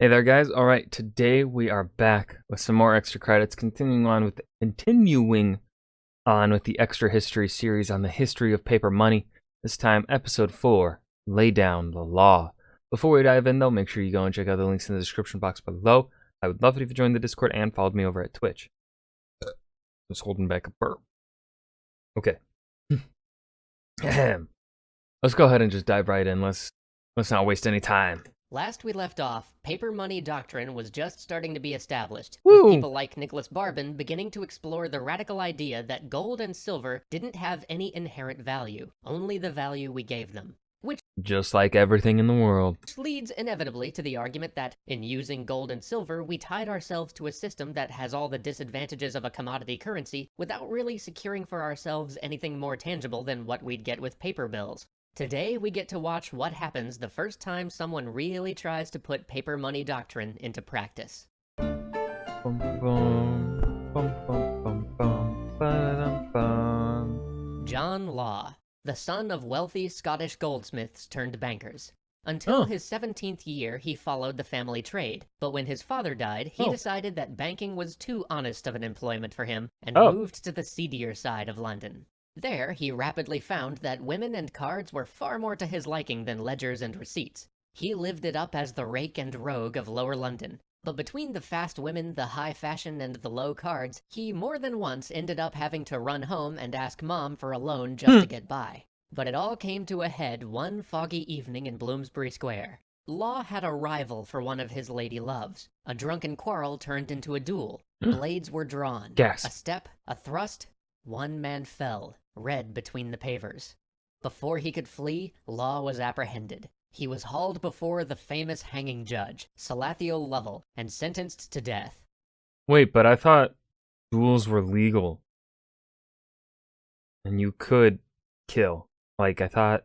Hey there, guys. All right, today we are back with some more extra credits, continuing on with the extra history series on the history of paper money. This time, episode 4, Lay Down the Law. Before we dive in, though, make sure you go and check out the links in the description box below. I would love it if you joined the Discord and followed me over at Twitch. Just holding back a burp. Okay. Let's go ahead and just dive right in. Let's not waste any time. Last we left off, paper money doctrine was just starting to be established, Woo! with people like Nicholas Barbon beginning to explore the radical idea that gold and silver didn't have any inherent value, only the value we gave them. Just like everything in the world. Which leads inevitably to the argument that, in using gold and silver, we tied ourselves to a system that has all the disadvantages of a commodity currency without really securing for ourselves anything more tangible than what we'd get with paper bills. Today, we get to watch what happens the first time someone really tries to put paper money doctrine into practice. Bum, bum, bum, bum, bum, ba-dum, bum. John Law, the son of wealthy Scottish goldsmiths turned bankers. Until his 17th year, he followed the family trade, but when his father died, he decided that banking was too honest of an employment for him and moved to the seedier side of London. There, he rapidly found that women and cards were far more to his liking than ledgers and receipts. He lived it up as the rake and rogue of lower London. But between the fast women, the high fashion, and the low cards, he more than once ended up having to run home and ask Mom for a loan just to get by. But it all came to a head one foggy evening in Bloomsbury Square. Law had a rival for one of his lady loves. A drunken quarrel turned into a duel. Blades were drawn. Gasp. A step, a thrust. One man fell, red between the pavers. Before he could flee, Law was apprehended. He was hauled before the famous hanging judge, Salathiel Lovell, and sentenced to death. Wait, but I thought duels were legal. And you could kill. I thought...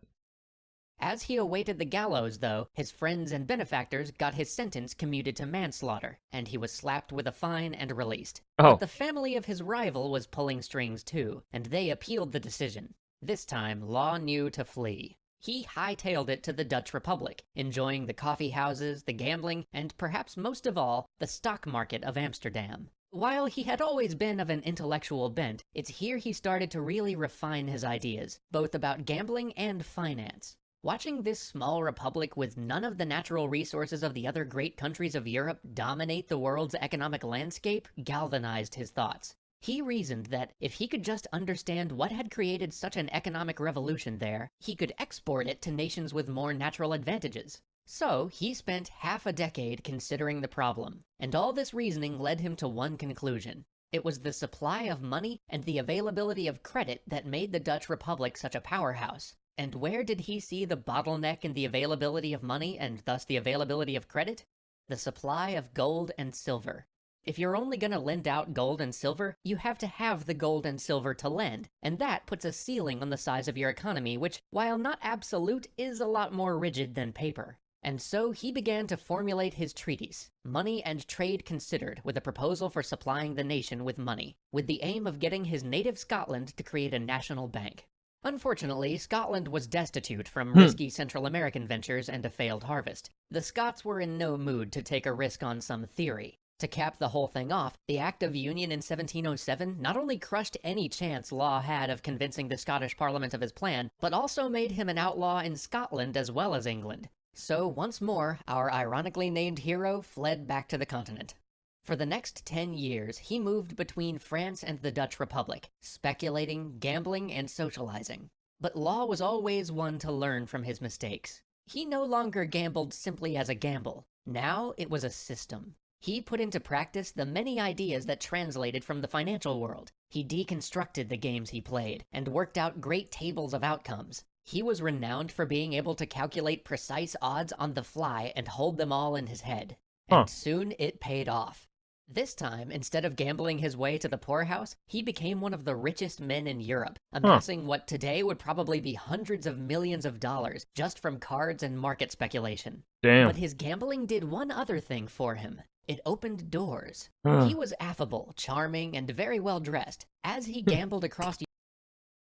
As he awaited the gallows, though, his friends and benefactors got his sentence commuted to manslaughter, and he was slapped with a fine and released. But the family of his rival was pulling strings too, and they appealed the decision. This time, Law knew to flee. He hightailed it to the Dutch Republic, enjoying the coffee houses, the gambling, and perhaps most of all, the stock market of Amsterdam. While he had always been of an intellectual bent, it's here he started to really refine his ideas, both about gambling and finance. Watching this small republic with none of the natural resources of the other great countries of Europe dominate the world's economic landscape galvanized his thoughts. He reasoned that if he could just understand what had created such an economic revolution there, he could export it to nations with more natural advantages. So, he spent half a decade considering the problem, and all this reasoning led him to one conclusion. It was the supply of money and the availability of credit that made the Dutch Republic such a powerhouse. And where did he see the bottleneck in the availability of money and thus the availability of credit? The supply of gold and silver. If you're only gonna lend out gold and silver, you have to have the gold and silver to lend, and that puts a ceiling on the size of your economy, which, while not absolute, is a lot more rigid than paper. And so he began to formulate his treatise, Money and Trade Considered, with a proposal for supplying the nation with money, with the aim of getting his native Scotland to create a national bank. Unfortunately, Scotland was destitute from risky Central American ventures and a failed harvest. The Scots were in no mood to take a risk on some theory. To cap the whole thing off, the Act of Union in 1707 not only crushed any chance Law had of convincing the Scottish Parliament of his plan, but also made him an outlaw in Scotland as well as England. So, once more, our ironically named hero fled back to the continent. For the next 10 years, he moved between France and the Dutch Republic, speculating, gambling, and socializing. But Law was always one to learn from his mistakes. He no longer gambled simply as a gamble. Now it was a system. He put into practice the many ideas that translated from the financial world. He deconstructed the games he played, and worked out great tables of outcomes. He was renowned for being able to calculate precise odds on the fly and hold them all in his head. And soon it paid off. This time, instead of gambling his way to the poorhouse, he became one of the richest men in Europe, amassing what today would probably be hundreds of millions of dollars just from cards and market speculation. Damn. But his gambling did one other thing for him. It opened doors. He was affable, charming, and very well dressed. As he gambled across...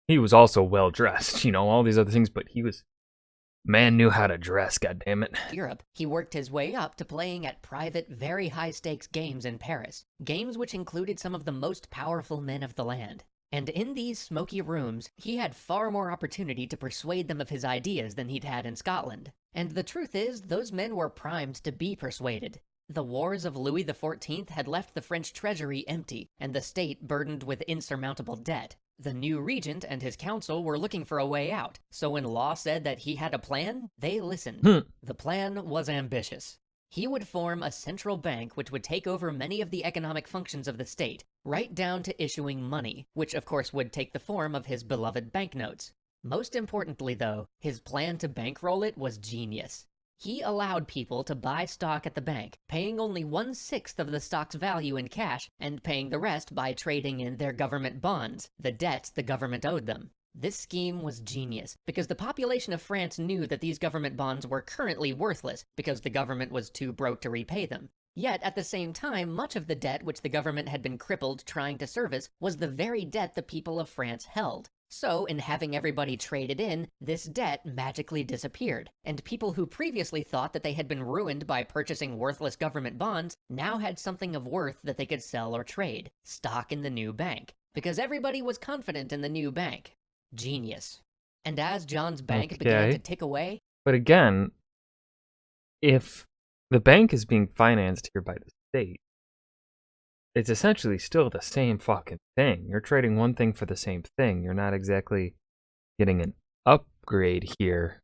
He was also well dressed, all these other things, but he was Man knew how to dress, goddammit. Europe, he worked his way up to playing at private, very high-stakes games in Paris, games which included some of the most powerful men of the land. And in these smoky rooms, he had far more opportunity to persuade them of his ideas than he'd had in Scotland. And the truth is, those men were primed to be persuaded. The wars of Louis XIV had left the French treasury empty, and the state burdened with insurmountable debt. The new regent and his council were looking for a way out, so when Law said that he had a plan, they listened. The plan was ambitious. He would form a central bank which would take over many of the economic functions of the state, right down to issuing money, which of course would take the form of his beloved banknotes. Most importantly though, his plan to bankroll it was genius. He allowed people to buy stock at the bank, paying only 1/6 of the stock's value in cash and paying the rest by trading in their government bonds, the debts the government owed them. This scheme was genius, because the population of France knew that these government bonds were currently worthless because the government was too broke to repay them. Yet, at the same time, much of the debt which the government had been crippled trying to service was the very debt the people of France held. So, in having everybody traded in, this debt magically disappeared, and people who previously thought that they had been ruined by purchasing worthless government bonds now had something of worth that they could sell or trade, stock in the new bank, because everybody was confident in the new bank. Genius. And as John's bank began to tick away... But again, if the bank is being financed here by the state, it's essentially still the same fucking thing. You're trading one thing for the same thing. You're not exactly getting an upgrade here.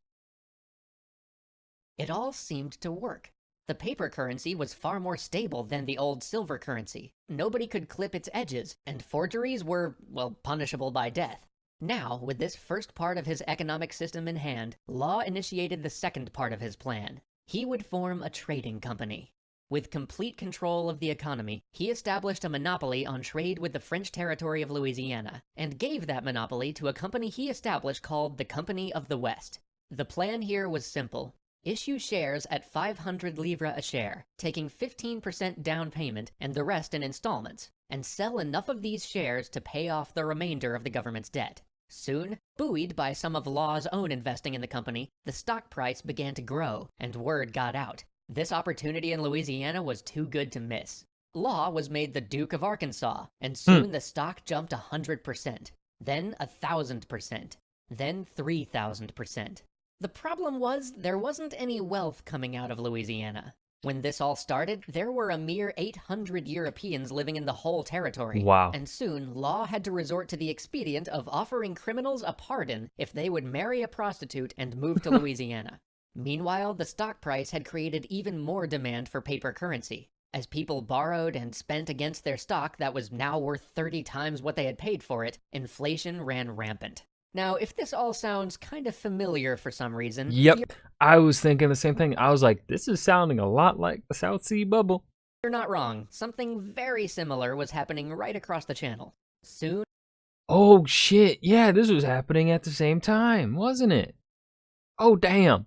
It all seemed to work. The paper currency was far more stable than the old silver currency. Nobody could clip its edges, and forgeries were, well, punishable by death. Now, with this first part of his economic system in hand, Law initiated the second part of his plan. He would form a trading company. With complete control of the economy, he established a monopoly on trade with the French territory of Louisiana, and gave that monopoly to a company he established called the Company of the West. The plan here was simple. Issue shares at 500 livres a share, taking 15% down payment and the rest in installments, and sell enough of these shares to pay off the remainder of the government's debt. Soon, buoyed by some of Law's own investing in the company, the stock price began to grow, and word got out. This opportunity in Louisiana was too good to miss. Law was made the Duke of Arkansas, and soon the stock jumped 100%, then 1,000%, then 3,000%. The problem was, there wasn't any wealth coming out of Louisiana. When this all started, there were a mere 800 Europeans living in the whole territory. Wow. And soon, Law had to resort to the expedient of offering criminals a pardon if they would marry a prostitute and move to Louisiana. Meanwhile, the stock price had created even more demand for paper currency. As people borrowed and spent against their stock that was now worth 30 times what they had paid for it, inflation ran rampant. Now, if this all sounds kind of familiar for some reason... Yep, I was thinking the same thing. I was like, this is sounding a lot like the South Sea Bubble. You're not wrong. Something very similar was happening right across the channel. Soon... Oh, shit. Yeah, this was happening at the same time, wasn't it? Oh, damn.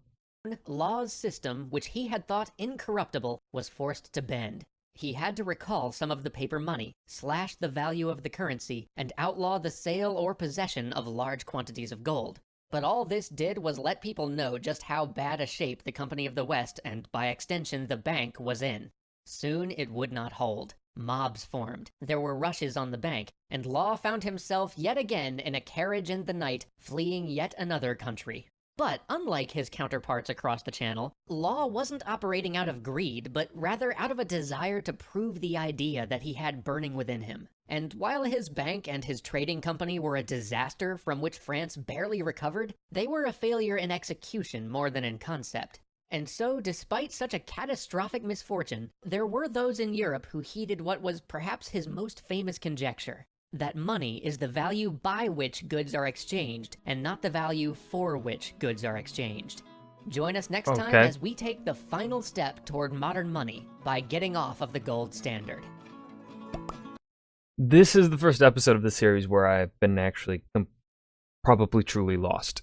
Law's system, which he had thought incorruptible, was forced to bend. He had to recall some of the paper money, slash the value of the currency, and outlaw the sale or possession of large quantities of gold. But all this did was let people know just how bad a shape the Company of the West, and by extension the bank, was in. Soon it would not hold. Mobs formed, there were rushes on the bank, and Law found himself yet again in a carriage in the night, fleeing yet another country. But unlike his counterparts across the channel, Law wasn't operating out of greed, but rather out of a desire to prove the idea that he had burning within him. And while his bank and his trading company were a disaster from which France barely recovered, they were a failure in execution more than in concept. And so, despite such a catastrophic misfortune, there were those in Europe who heeded what was perhaps his most famous conjecture. That money is the value by which goods are exchanged, and not the value for which goods are exchanged. Join us next time as we take the final step toward modern money by getting off of the gold standard. This is the first episode of the series where I've been actually probably truly lost.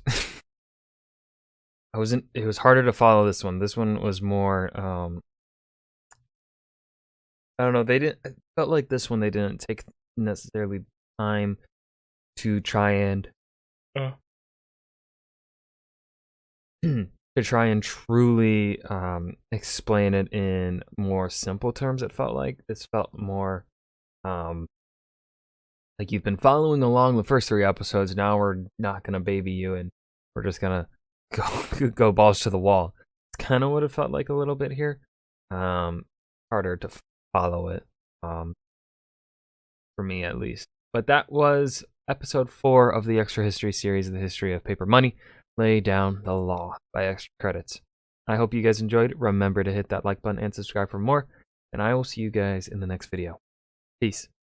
It was harder to follow this one. This one was more, I don't know, I felt like this one they didn't take necessarily time to try and to try and truly explain it in more simple terms. It felt like this felt more like you've been following along the first 3 episodes. Now we're not gonna baby you, and we're just gonna go balls to the wall. It's kind of what it felt like a little bit here. Harder to follow it, for me at least. But that was episode 4 of the Extra History series of the history of paper money. Lay Down the Law by Extra Credits. I hope you guys enjoyed. Remember to hit that like button and subscribe for more, and I will see you guys in the next video. Peace.